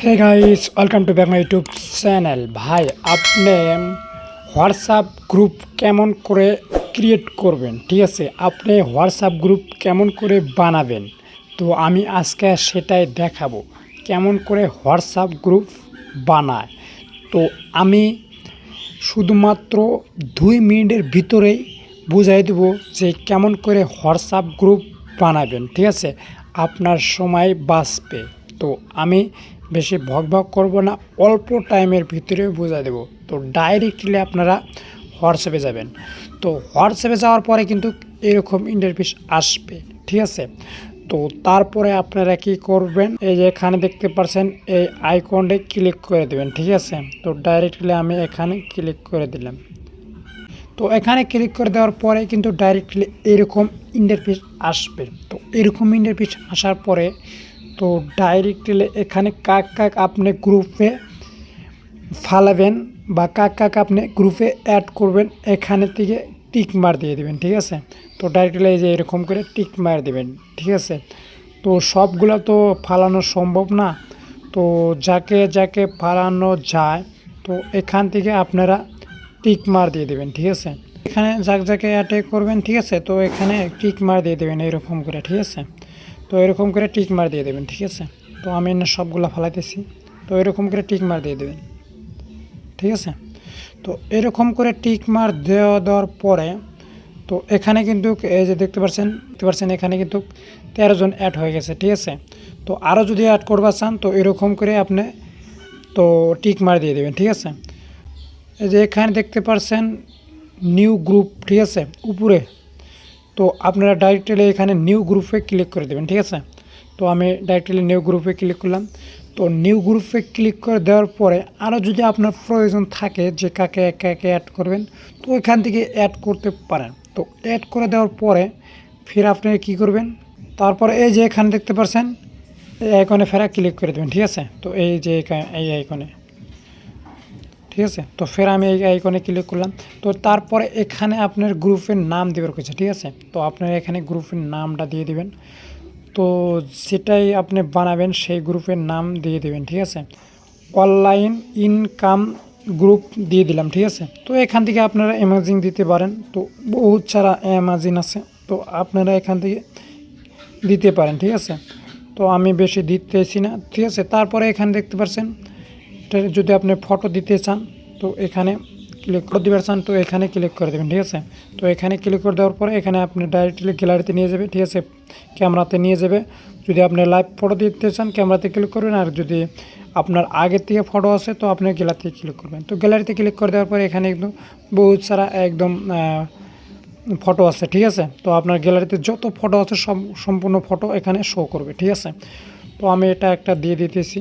Hey guys, welcome to back my YouTube channel. ভাই, আপনি WhatsApp group কেমন করে ক্রিয়েট করবেন, ঠিক আছে? আপনি হোয়াটসঅ্যাপ গ্রুপ কেমন করে বানাবেন, তো আমি আজকে সেটাই দেখাবো কেমন করে হোয়াটসঅ্যাপ গ্রুপ বানায়। তো আমি শুধুমাত্র 2 মিনিটের ভিতরেই বুঝাই দেবো যে কেমন করে হোয়াটসঅ্যাপ গ্রুপ বানাবেন, ঠিক আছে? আপনার সময় বাঁচবে। তো আমি বেশি ভক করবো না, অল্প টাইমের ভিতরে বুঝাই দেবো। তো ডাইরেক্টলি আপনারা হোয়াটসঅ্যাপে যাবেন। তো হোয়াটসঅ্যাপে যাওয়ার পরে কিন্তু এরকম ইন্টারফেস আসবে, ঠিক আছে? তো তারপরে আপনারা কি করবেন, এই যে এখানে দেখতে পাচ্ছেন এই আইকনটা ক্লিক করে দেবেন, ঠিক আছে? তো ডাইরেক্টলি আমি এখানে ক্লিক করে দিলাম। তো এখানে ক্লিক করে দেওয়ার পরে কিন্তু ডাইরেক্টলি এরকম ইন্টারফেস আসবে। তো এরকম ইন্টারফেস আসার পরে তো ডাইরেক্টলি এখানে কাক আপনি গ্রুপে ফালাবেন বা কাক আপনি গ্রুপে অ্যাড করবেন, এখানে থেকে টিক মার দিয়ে দেবেন, ঠিক আছে? তো ডাইরেক্টলি এই যে এরকম করে টিক মার দেবেন, ঠিক আছে? তো সবগুলো তো ফালানো সম্ভব না, তো যাকে যাকে ফালানো যায় তো এখান থেকে আপনারা টিক মার দিয়ে দেবেন, ঠিক আছে? এখানে যাকে অ্যাটাক করবেন, ঠিক আছে? তো এখানে টিক মার দিয়ে দেবেন এরকম করে, ঠিক আছে? তো এরকম করে টিক মার দিয়ে দেবেন, ঠিক আছে? তো আমি না সবগুলো ফালাইতেছি, তো এরকম করে টিক মার দিয়ে দেবেন, ঠিক আছে? তো এরকম করে টিক মার দেওয়ার পরে তো এখানে কিন্তু এই যে দেখতে পাচ্ছেন এখানে কিন্তু 13 জন অ্যাড হয়ে গেছে, ঠিক আছে? তো আরও যদি অ্যাড করবার চান তো এরকম করে আপনি তো টিক মার দিয়ে দেবেন, ঠিক আছে? এই যে এখানে দেখতে পাচ্ছেন নিউ গ্রুপ, ঠিক আছে, উপরে। তো আপনারা ডাইরেক্টলি এখানে নিউ গ্রুপে ক্লিক করে দেবেন, ঠিক আছে? তো আমি ডাইরেক্টলি নিউ গ্রুপে ক্লিক করলাম। তো নিউ গ্রুপে ক্লিক করে দেওয়ার পরে আরও যদি আপনার প্রয়োজন থাকে যে কাকে একে অ্যাড করবেন, তো এখান থেকে অ্যাড করতে পারেন। তো অ্যাড করে দেওয়ার পরে ফির আপনি কী করবেন, তারপরে এই যে এখানে দেখতে পাচ্ছেন এই আইকনে ফেরা ক্লিক করে দেবেন, ঠিক আছে? তো এই যে এই আইকনে, ঠিক আছে? তো ফের আমি এই আইকনে ক্লিক করলাম। তো তারপরে এখানে আপনার গ্রুপের নাম দেওয়ার কিছু, ঠিক আছে? তো আপনারা এখানে গ্রুপের নামটা দিয়ে দিবেন। তো যেটাই আপনি বানাবেন সেই গ্রুপের নাম দিয়ে দেবেন, ঠিক আছে? অনলাইন ইনকাম গ্রুপ দিয়ে দিলাম, ঠিক আছে? তো এখান থেকে আপনারা অ্যামাজিন দিতে পারেন, তো বহুত সারা অ্যামাজিন আছে, তো আপনারা এখান থেকে দিতে পারেন, ঠিক আছে? তো আমি বেশি দিতেছি না, ঠিক আছে? তারপরে এখানে দেখতে পাচ্ছেন এটা যদি আপনি ফটো দিতে চান তো এখানে ক্লিক করে দিতে চান, তো এখানে ক্লিক করে দেবেন, ঠিক আছে? তো এখানে ক্লিক করে দেওয়ার পরে এখানে আপনি ডাইরেক্টলি গ্যালারিতে নিয়ে যাবে, ঠিক আছে? ক্যামেরাতে নিয়ে যাবে। যদি আপনি লাইভ ফটো দিতে চান ক্যামেরাতে ক্লিক করবেন, আর যদি আপনার আগের থেকে ফটো আছে তো আপনি গ্যালারিতে ক্লিক করবেন। তো গ্যালারিতে ক্লিক করে দেওয়ার পরে এখানে একদম বহুত সারা একদম ফটো আছে, ঠিক আছে? তো আপনার গ্যালারিতে যত ফটো আছে সব সম্পূর্ণ ফটো এখানে শো করবে, ঠিক আছে? তো আমি এটা একটা দিয়ে দিতেছি।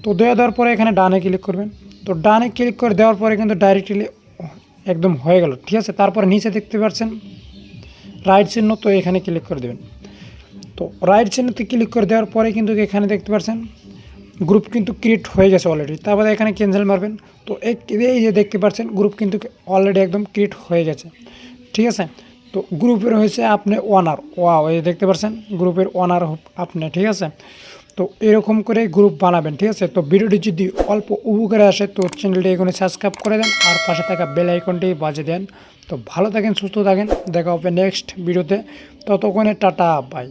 তো দেওয়ার পরে এখানে ডানে ক্লিক করবেন। তো ডানে ক্লিক করে দেওয়ার পরে কিন্তু ডাইরেক্টলি একদম হয়ে গেল, ঠিক আছে? তারপরে নিচে দেখতে পাচ্ছেন রাইট চিহ্ন, তো এখানে ক্লিক করে দেবেন। তো রাইট চিহ্নতে ক্লিক করে দেওয়ার পরে কিন্তু এখানে দেখতে পাচ্ছেন গ্রুপ কিন্তু ক্রিয়েট হয়ে গেছে অলরেডি। তারপরে এখানে ক্যান্সেল মারবেন। তো এই যে দেখতে পাচ্ছেন গ্রুপ কিন্তু অলরেডি একদম ক্রিয়েট হয়ে গেছে, ঠিক আছে? তো গ্রুপের হয়েছে আপনি ওনার, ওয়াও, এই দেখতে পাচ্ছেন গ্রুপের ওনার আপনি, ঠিক আছে? তো এরকম করে গ্রুপ বানাবেন, ঠিক আছে? তো ভিডিওটি যদি অল্প উপকারে আসে তো চ্যানেলটি এখানে সাবস্ক্রাইব করে দেন আর পাশে থাকা বেল আইকনটি বাজিয়ে দেন। তো ভালো থাকেন, সুস্থ থাকেন, দেখা হবে নেক্সট ভিডিওতে। ততক্ষণে টাটা, বাই।